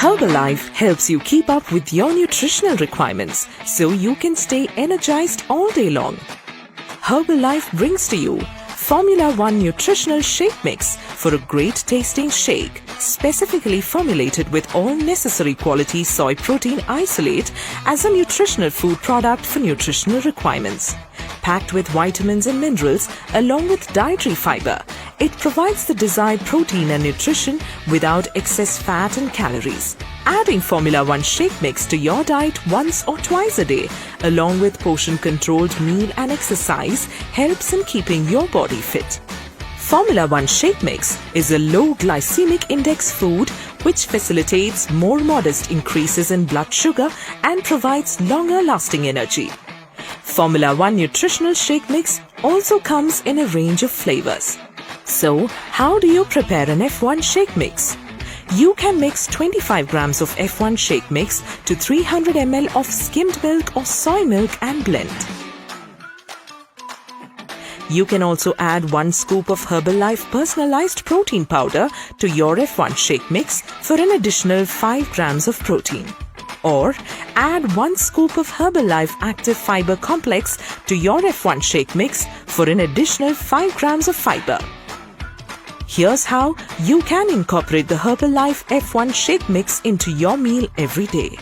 Herbalife helps you keep up with your nutritional requirements so you can stay energized all day long. Herbalife brings to you Formula 1 Nutritional Shake Mix for a great tasting shake, specifically formulated with all necessary quality soy protein isolate as a nutritional food product for nutritional requirements. Packed with vitamins and minerals along with dietary fiber, it provides the desired protein and nutrition without excess fat and calories. Adding Formula 1 Shake Mix to your diet once or twice a day, along with portion-controlled meal and exercise, helps in keeping your body fit. Formula 1 Shake Mix is a low glycemic index food which facilitates more modest increases in blood sugar and provides longer-lasting energy. Formula 1 Nutritional Shake Mix also comes in a range of flavors. So, how do you prepare an F1 Shake Mix? You can mix 25 grams of F1 Shake Mix to 300 ml of skimmed milk or soy milk and blend. You can also add 1 scoop of Herbalife personalized protein powder to your F1 Shake Mix for an additional 5 grams of protein. Or add 1 scoop of Herbalife Active Fiber Complex to your F1 Shake Mix for an additional 5 grams of fiber. Here's how you can incorporate the Herbalife F1 Shake Mix into your meal every day.